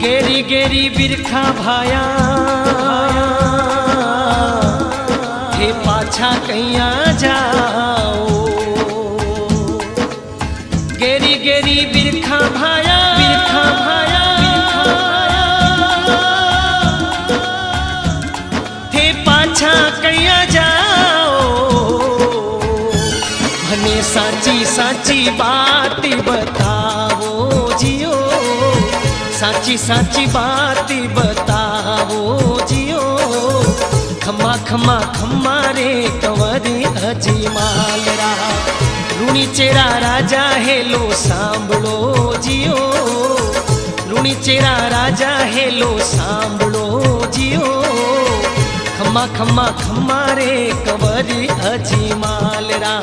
गेरी गेरी बिरखा भाया हे पाछा कैया जाओ। गेरी गेरी बिरखा भाया थे पाछा कैया जाओ। भने साची साची बात बताओ जियो, साची साची बात बताओ जियो। खम्मा खम्मा खम्मा रे कंवरी अजमाल रा, रूणी चेरा राजा हेलो सांभळो जियो। रूणी चेरा राजा हेलो सांभळो जियो। खम्मा खम्मा खम्मा रे कंवरी अजमाल रा।